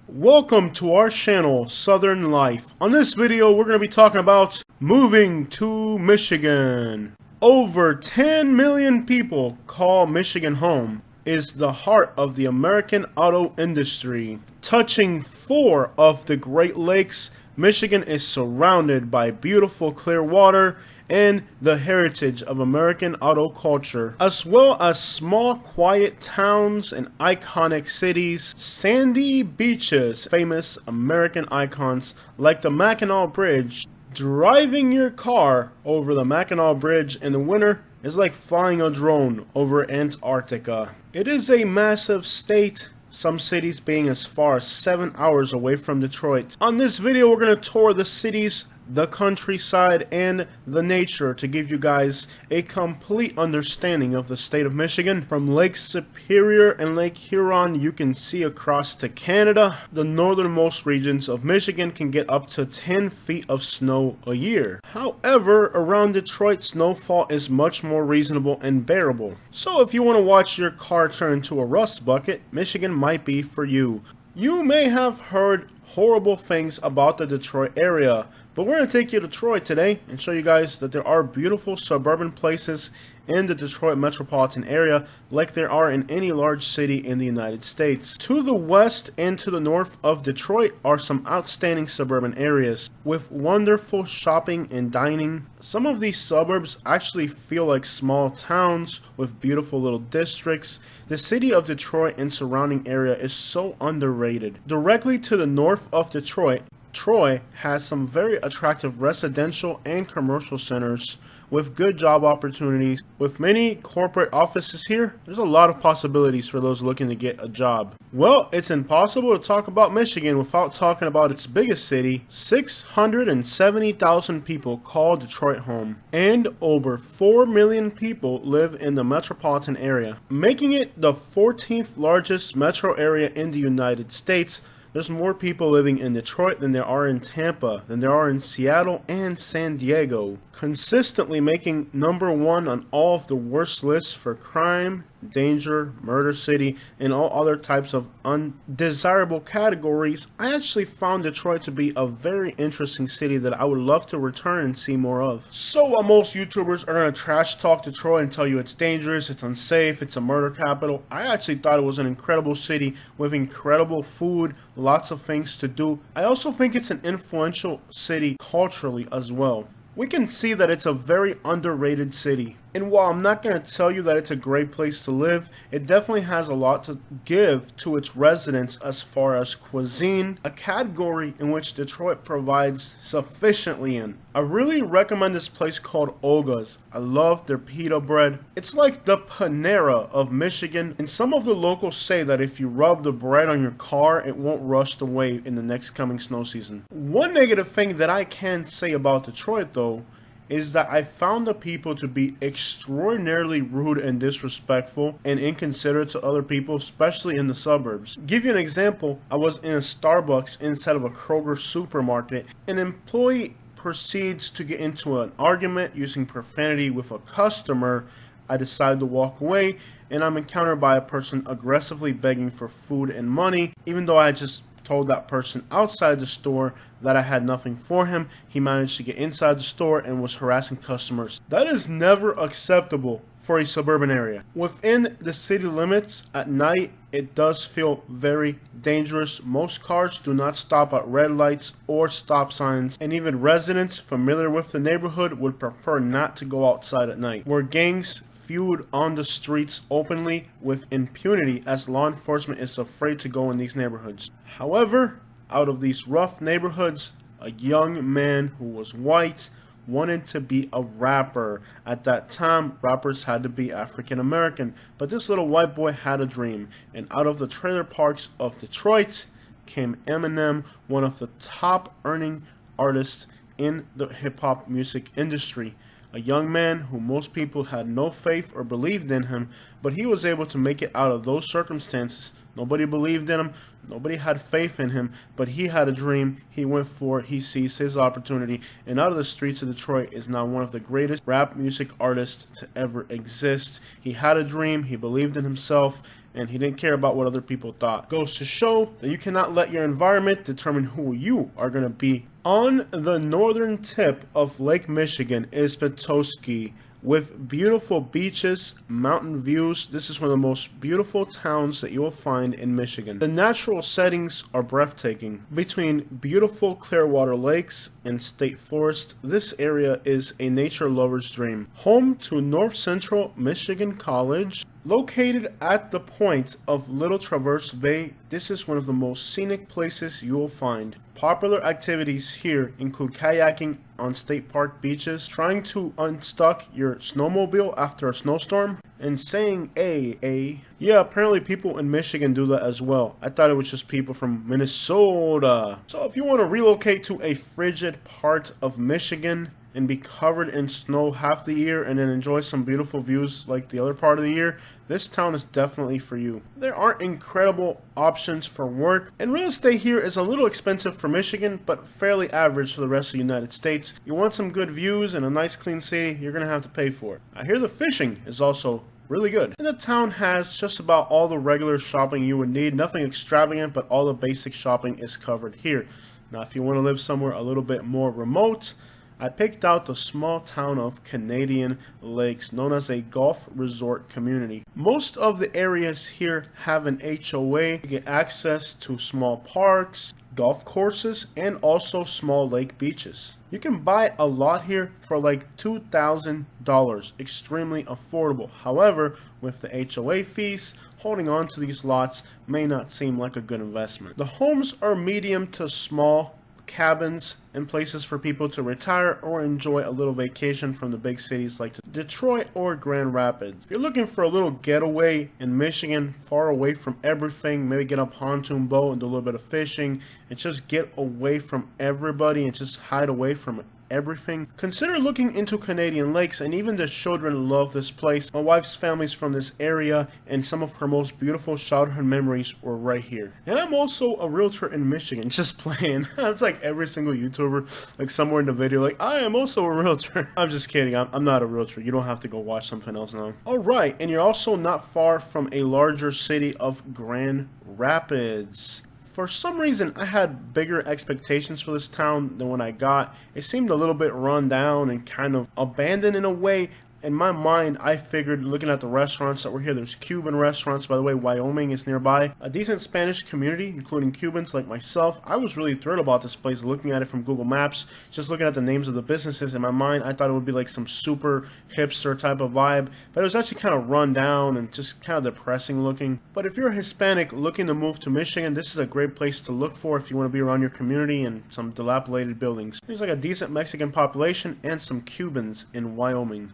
Welcome to our channel, Southern Life. On this video, we're going to be talking about moving to Michigan. Over 10 million people call Michigan home. Is the heart of the American auto industry. Touching 4 of the Great Lakes, Michigan is surrounded by beautiful clear water and the heritage of American auto culture, as well as small quiet towns and iconic cities, sandy beaches, famous American icons like the Mackinac Bridge. Driving your car over the Mackinac Bridge in the winter is like flying a drone over Antarctica. It is a massive state, some cities being as far as 7 hours away from Detroit. On this video, we're going to tour the cities, the countryside, and the nature to give you guys a complete understanding of the state of Michigan. From Lake Superior and Lake Huron, you can see across to Canada. The northernmost regions of Michigan can get up to 10 feet of snow a year. However, around Detroit, snowfall is much more reasonable and bearable. So if you want to watch your car turn into a rust bucket, Michigan might be for you. You may have heard horrible things about the Detroit area, but we're going to take you to Detroit today and show you guys that there are beautiful suburban places in the Detroit metropolitan area like there are in any large city in the United States. To the west and to the north of Detroit are some outstanding suburban areas with wonderful shopping and dining. Some of these suburbs actually feel like small towns with beautiful little districts. The city of Detroit and surrounding area is so underrated. Directly to the north of Detroit, Troy has some very attractive residential and commercial centers with good job opportunities. With many corporate offices here, there's a lot of possibilities for those looking to get a job. Well, it's impossible to talk about Michigan without talking about its biggest city. 670,000 people call Detroit home, and over 4 million people live in the metropolitan area, making it the 14th largest metro area in the United States. There's more people living in Detroit than there are in Tampa, than there are in Seattle and San Diego, consistently making #1 on all of the worst lists for crime, danger, murder city, and all other types of undesirable categories. I actually found Detroit to be a very interesting city that I would love to return and see more of. So while most YouTubers are going to trash talk Detroit and tell you it's dangerous, it's unsafe, it's a murder capital, I actually thought it was an incredible city with incredible food, lots of things to do. I also think it's an influential city culturally as well. We can see that it's a very underrated city. And while I'm not going to tell you that it's a great place to live, it definitely has a lot to give to its residents as far as cuisine, a category in which Detroit provides sufficiently in. I really recommend this place called Olga's. I love their pita bread. It's like the Panera of Michigan, and some of the locals say that if you rub the bread on your car, it won't rust away in the next coming snow season. One negative thing that I can say about Detroit though is that I found the people to be extraordinarily rude and disrespectful and inconsiderate to other people, especially in the suburbs. Give you an example, I was in a Starbucks inside of a Kroger supermarket. An employee proceeds to get into an argument using profanity with a customer. I decide to walk away, and I'm encountered by a person aggressively begging for food and money, even though I just told that person outside the store that I had nothing for him. He managed to get inside the store and was harassing customers. That is never acceptable for a suburban area. Within the city limits at night, it does feel very dangerous. Most cars do not stop at red lights or stop signs, and even residents familiar with the neighborhood would prefer not to go outside at night, where gangs feud on the streets openly with impunity as law enforcement is afraid to go in these neighborhoods. However, out of these rough neighborhoods, a young man who was white wanted to be a rapper. At that time, rappers had to be African American, but this little white boy had a dream, and out of the trailer parks of Detroit came Eminem, one of the top earning artists in the hip-hop music industry. A young man who most people had no faith or believed in him, but he was able to make it out of those circumstances. Nobody believed in him, nobody had faith in him, but he had a dream, he went for it, he seized his opportunity, and out of the streets of Detroit is now one of the greatest rap music artists to ever exist. He had a dream, he believed in himself, and he didn't care about what other people thought. Goes to show that you cannot let your environment determine who you are going to be. On the northern tip of Lake Michigan is Petoskey, with beautiful beaches, mountain views. This is one of the most beautiful towns that you will find in Michigan. The natural settings are breathtaking. Between beautiful Clearwater lakes and state forest, this area is a nature lover's dream. Home to North Central Michigan College. Located at the point of Little Traverse Bay, this is one of the most scenic places you will find. Popular activities here include kayaking on state park beaches, trying to unstuck your snowmobile after a snowstorm, and saying A. Yeah, apparently people in Michigan do that as well. I thought it was just people from Minnesota. So if you want to relocate to a frigid part of Michigan and be covered in snow half the year and then enjoy some beautiful views like the other part of the year, this town is definitely for you. There aren't incredible options for work, and real estate here is a little expensive for Michigan, but fairly average for the rest of the United States. You want some good views and a nice clean city, you're going to have to pay for it. I hear the fishing is also really good. And the town has just about all the regular shopping you would need. Nothing extravagant, but all the basic shopping is covered here. Now, if you want to live somewhere a little bit more remote, I picked out the small town of Canadian Lakes, known as a golf resort community. Most of the areas here have an HOA to get access to small parks, golf courses, and also small lake beaches. You can buy a lot here for like $2,000, extremely affordable. However, with the HOA fees, holding on to these lots may not seem like a good investment. The homes are medium to small cabins and places for people to retire or enjoy a little vacation from the big cities like Detroit or Grand Rapids. If you're looking for a little getaway in Michigan, far away from everything, maybe get a pontoon boat and do a little bit of fishing and just get away from everybody and just hide away from everything, consider looking into Canadian Lakes. And even the children love this place. My wife's family's from this area, and some of her most beautiful childhood memories were right here. And I'm also a realtor in Michigan. Just playing. That's like every single YouTuber, like somewhere in the video, like, I am also a realtor. I'm just kidding. I'm not a realtor. You don't have to go watch something else now. Alright, and you're also not far from a larger city of Grand Rapids. For some reason, I had bigger expectations for this town than what I got. It seemed a little bit run down and kind of abandoned in a way. In my mind, I figured, looking at the restaurants that were here, there's Cuban restaurants. By the way, Wyoming is nearby. A decent Spanish community, including Cubans like myself. I was really thrilled about this place, looking at it from Google Maps. Just looking at the names of the businesses, in my mind, I thought it would be like some super hipster type of vibe. But it was actually kind of run down and just kind of depressing looking. But if you're a Hispanic looking to move to Michigan, this is a great place to look for if you want to be around your community and some dilapidated buildings. There's like a decent Mexican population and some Cubans in Wyoming.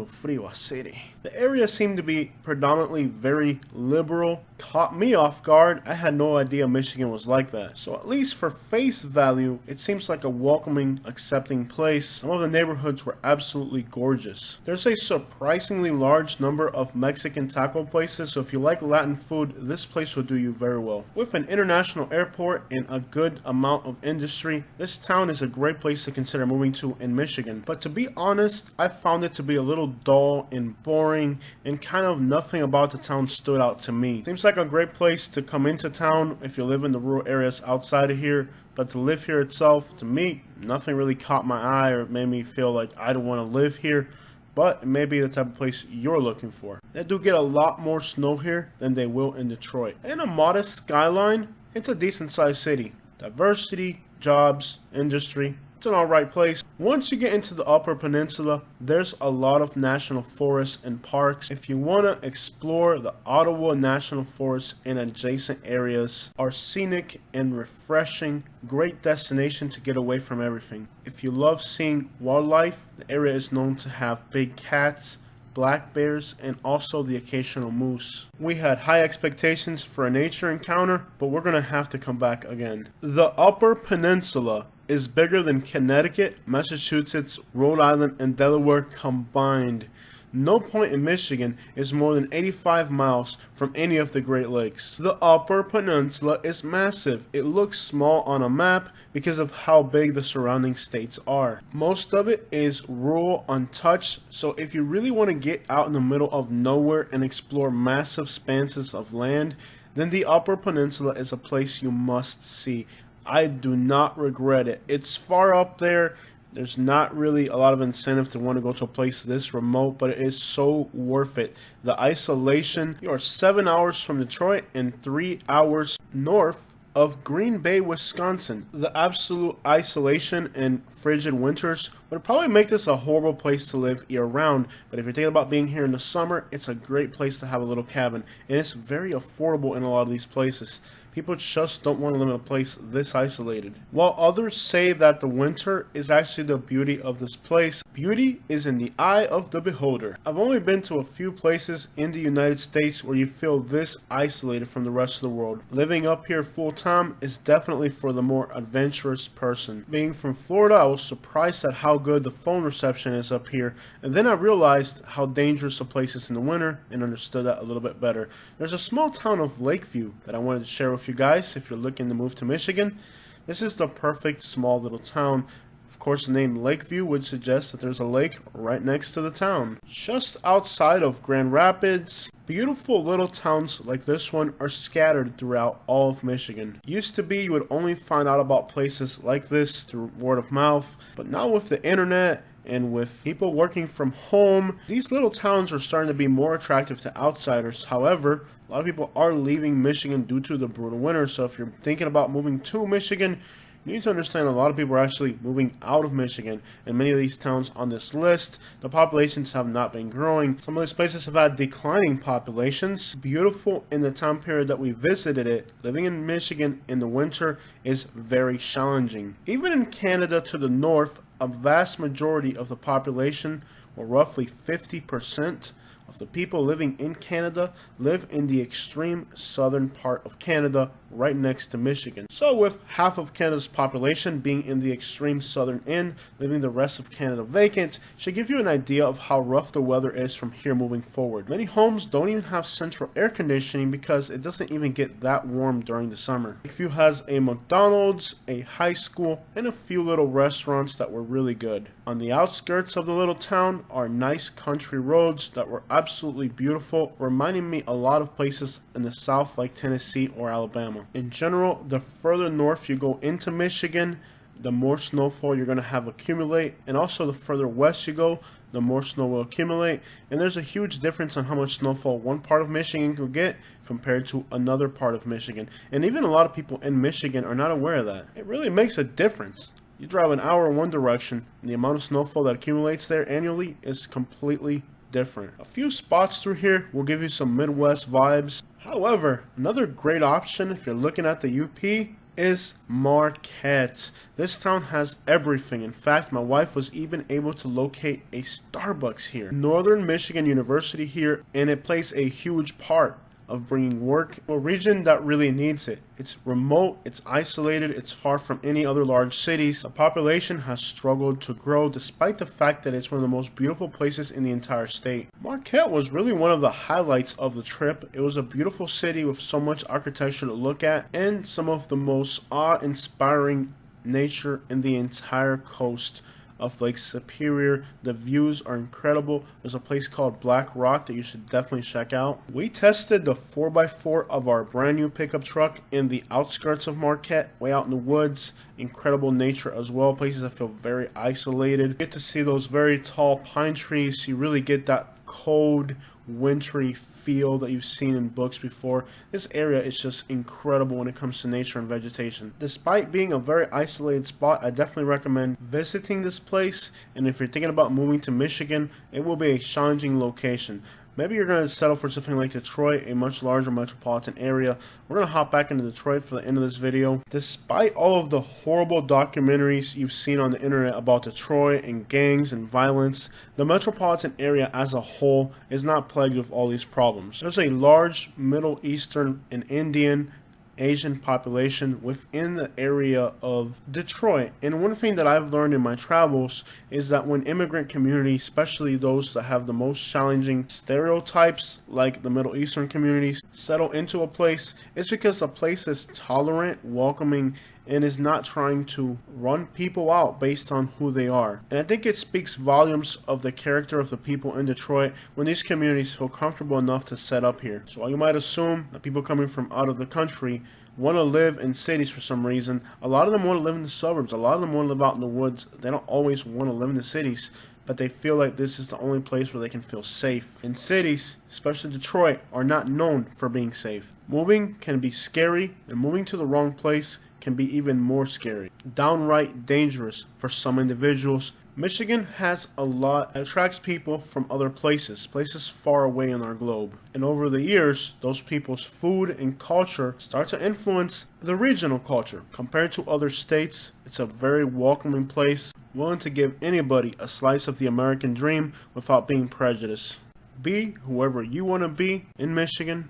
Frio city. The area seemed to be predominantly very liberal. Caught me off guard. I had no idea Michigan was like that. So at least for face value, it seems like a welcoming, accepting place. Some of the neighborhoods were absolutely gorgeous. There's a surprisingly large number of Mexican taco places, so if you like Latin food, this place will do you very well. With an international airport and a good amount of industry, this town is a great place to consider moving to in Michigan. But to be honest, I found it to be a little dull and boring, and kind of nothing about the town stood out to me. Seems like a great place to come into town if you live in the rural areas outside of here, but to live here itself, to me, nothing really caught my eye or made me feel like I don't want to live here. But it may be the type of place you're looking for. They do get a lot more snow here than they will in Detroit. And a modest skyline, it's a decent sized city. Diversity, jobs, industry, it's an alright place. Once you get into the Upper Peninsula, there's a lot of national forests and parks. If you want to explore the Ottawa National Forest and adjacent areas, are scenic and refreshing. Great destination to get away from everything. If you love seeing wildlife, the area is known to have big cats, black bears, and also the occasional moose. We had high expectations for a nature encounter, but we're going to have to come back again. The Upper Peninsula is bigger than Connecticut, Massachusetts, Rhode Island, and Delaware combined. No point in Michigan is more than 85 miles from any of the Great Lakes. The Upper Peninsula is massive. It looks small on a map because of how big the surrounding states are. Most of it is rural, untouched, so if you really want to get out in the middle of nowhere and explore massive expanses of land, then the Upper Peninsula is a place you must see. I do not regret it. It's far up there. There's not really a lot of incentive to want to go to a place this remote, but it is so worth it. The isolation, you are 7 hours from Detroit and 3 hours north of Green Bay, Wisconsin. The absolute isolation and frigid winters would probably make this a horrible place to live year-round, but if you're thinking about being here in the summer, it's a great place to have a little cabin, and it's very affordable in a lot of these places. People just don't want to live in a place this isolated. While others say that the winter is actually the beauty of this place, beauty is in the eye of the beholder. I've only been to a few places in the United States where you feel this isolated from the rest of the world. Living up here full time is definitely for the more adventurous person. Being from Florida, I was surprised at how good the phone reception is up here, and then I realized how dangerous the place is in the winter and understood that a little bit better. There's a small town of Lakeview that I wanted to share with you guys if you're looking to move to Michigan. This is the perfect small little town. Of course, the name Lakeview would suggest that there's a lake right next to the town. Just outside of Grand Rapids, beautiful little towns like this one are scattered throughout all of Michigan. Used to be you would only find out about places like this through word of mouth, but now with the internet and with people working from home, these little towns are starting to be more attractive to outsiders. However, a lot of people are leaving Michigan due to the brutal winter, so if you're thinking about moving to Michigan, you need to understand a lot of people are actually moving out of Michigan. And many of these towns on this list, the populations have not been growing. Some of these places have had declining populations. Beautiful in the time period that we visited it, living in Michigan in the winter is very challenging. Even in Canada to the north, a vast majority of the population, or roughly 50%, of the people living in Canada live in the extreme southern part of Canada, right next to Michigan. So with half of Canada's population being in the extreme southern end, leaving the rest of Canada vacant, should give you an idea of how rough the weather is from here moving forward. Many homes don't even have central air conditioning because it doesn't even get that warm during the summer. Lakeview has a McDonald's, a high school, and a few little restaurants that were really good. On the outskirts of the little town are nice country roads that were absolutely beautiful, reminding me a lot of places in the south like Tennessee or Alabama. In general, the further north you go into Michigan, the more snowfall you're going to have accumulate, and also the further west you go, the more snow will accumulate, and there's a huge difference on how much snowfall one part of Michigan could get compared to another part of Michigan. And even a lot of people in Michigan are not aware of that. It really makes a difference. You drive an hour in one direction, and the amount of snowfall that accumulates there annually is completely different. A few spots through here will give you some Midwest vibes. However, another great option if you're looking at the UP is Marquette. This town has everything. In fact, my wife was even able to locate a Starbucks here. Northern Michigan University here, and it plays a huge part of bringing work to a region that really needs it. It's remote, it's isolated, it's far from any other large cities. The population has struggled to grow despite the fact that it's one of the most beautiful places in the entire state. Marquette was really one of the highlights of the trip. It was a beautiful city with so much architecture to look at and some of the most awe-inspiring nature in the entire coast of Lake Superior. The views are incredible. There's a place called Black Rock that you should definitely check out. We tested the 4x4 of our brand new pickup truck in the outskirts of Marquette, way out in the woods. Incredible nature as well. Places that feel very isolated. You get to see those very tall pine trees. You really get that cold, wintry feel that you've seen in books before. This area is just incredible when it comes to nature and vegetation. Despite being a very isolated spot, I definitely recommend visiting this place, and if you're thinking about moving to Michigan, it will be a challenging location. Maybe you're going to settle for something like Detroit, a much larger metropolitan area. We're going to hop back into Detroit for the end of this video. Despite all of the horrible documentaries you've seen on the internet about Detroit and gangs and violence, the metropolitan area as a whole is not plagued with all these problems. There's a large Middle Eastern and Indian Asian population within the area of Detroit. And one thing that I've learned in my travels is that when immigrant communities, especially those that have the most challenging stereotypes like the Middle Eastern communities, settle into a place, it's because the place is tolerant, welcoming, and is not trying to run people out based on who they are. And I think it speaks volumes of the character of the people in Detroit when these communities feel comfortable enough to set up here. So while you might assume that people coming from out of the country want to live in cities for some reason, a lot of them want to live in the suburbs, a lot of them want to live out in the woods. They don't always want to live in the cities, but they feel like this is the only place where they can feel safe. And cities, especially Detroit, are not known for being safe. Moving can be scary, and moving to the wrong place can be even more scary. Downright dangerous for some individuals. Michigan has a lot that attracts people from other places far away in our globe. And over the years, those people's food and culture start to influence the regional culture. Compared to other states, it's a very welcoming place, willing to give anybody a slice of the American dream without being prejudiced. Be whoever you want to be in Michigan,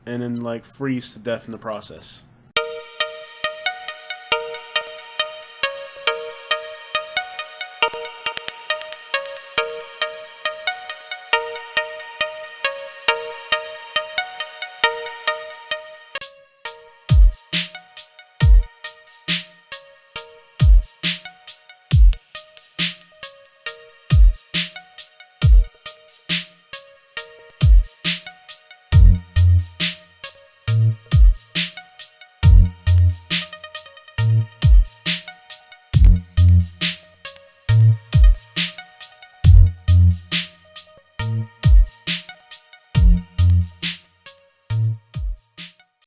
and then freeze to death in the process.